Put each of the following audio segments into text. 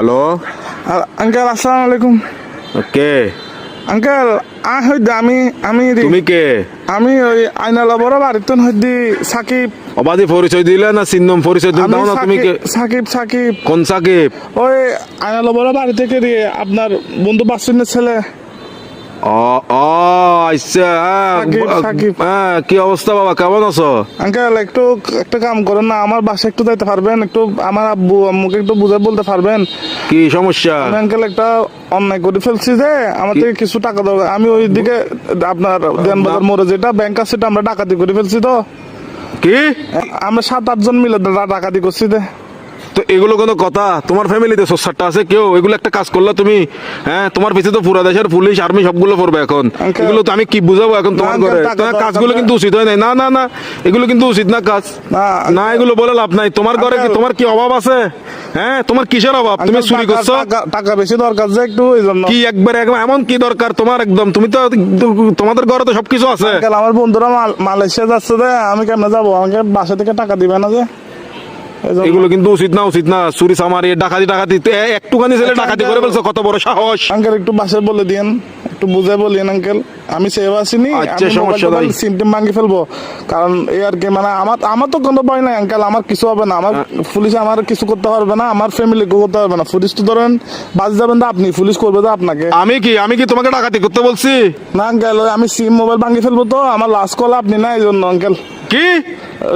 Hello uncle আসসালামু আলাইকুম। কে uncle আমি তুমি কে আমি ওই আইনালা বড় বাড়িতে হইদি সাকিব। অবাধি পরিচয় দিলে না চিহ্নম পরিচয় দিলে দাও না তুমি কে সাকিব কোন সাকিব ওই আইনালা বড় বাড়ি থেকে দিয়ে আপনার বন্ধু বাসুনের ছেলে। ও ও আচ্ছা সাকিব। হ্যাঁ কি অবস্থা বাবা কেমন আছো? আঙ্কেল একটু একটা কাম করেন না, আমার বাসায় একটু যাইতে পারবেন? একটু আমার আব্বু আম্মুকে একটু বুঝে বলতে পারবেন? কি সমস্যা? আমি আঙ্কেল একটা অন্যায় করে ফেলছি যে আমার থেকে কিছু টাকা দরকার। আমি ওই দিকে আপনার দেনবাজার মোড়ে যেটা ব্যাংক আছে সেটা আমরা ডাকাতি করে ফেলছি। তো কি আমরা 7-8 জন মিলে ডাকাতি করছি। তো এগুলো কোনো কথা? তোমার ফ্যামিলিতে সোসারটা আছে কেউ? এগুলো একটা কাজ করলা তুমি? হ্যাঁ তোমার পিছিয়ে তো পুরা দেশের পুলিশ আর্মি সবগুলো পড়বে এখন। এগুলো তো আমি কি বুঝাবো এখন তোমার ঘরে? তোমার কাজগুলো কিন্তু উচিত হয় নাই। না না না এগুলো কিন্তু উচিত না কাজ। না এগুলো বলে লাভ নাই। তোমার ঘরে কি তোমার কি অভাব আছে? হ্যাঁ তোমার কিসের অভাব? তুমি চুরি করছো? টাকা বেশি দরকার যে একটু এই জন্য। কি একবার এমন কি দরকার তোমার? একদম তুমি তো তোমাদের ঘরে তো সবকিছু আছে। আমার বন্ধুরা মালয়েশিয়া যাচ্ছে যে আমি কেমনে যাবো? আমাকে বাসা থেকে টাকা দিবে না যে? এগুলো কিন্তু উচিত না চুরি চামারি ডাকাতি একটুখানি ছেলে ডাকাতি করে ফেলছো, কত বড় সাহস! আঙ্কেল একটু বাসায় বলে দিয়েন, একটু বুঝে বলিয়েন আঙ্কেল। আমি সেভ আসিনি, আচ্ছা সমস্যা নাই। সিমটিম ভাঙি ফেলবো কারণ এই আর কি, মানে আমার তো কোনো ভয় নাই আঙ্কেল। আমার কিছু হবে না, আমার পুলিশ আমার কিছু করতে পারবে না, আমার ফ্যামিলি করতে পারবে না। পুলিশ তো ধরেন বাজ যাবেন তো আপনি, পুলিশ করবে তো আপনাকে। আমি কি তোমাকে ডাকাতি করতে বলছি? না আঙ্কেল, আমি সিম মোবাইল ভাঙি ফেলবো তো আমার লাস্ট কল আপনি না, এই জন্য আঙ্কেল। কি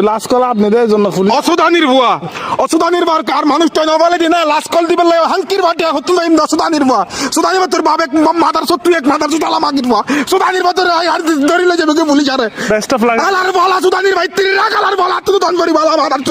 লাস্ট কল আপনি দেয় এই জন্য পুলিশ। অসুদানির বুয়া কার মানুষটা না বলে দিনা লাস্ট কল দিবে হালকির বাটিয়া হতো না ইমদা সুদানির বুয়া তোর বাপ এক মাদার সত্তু এক মাদার সুদালা মাগির বুয়া সুদানির ভিতরে আর ধরিলে যাবে পুলিশ আরে বেস্ট অফ লাক। আলার বলা সুদানির ভাই তিন রাখ আলার বলা তুই দন করি বলা মাদার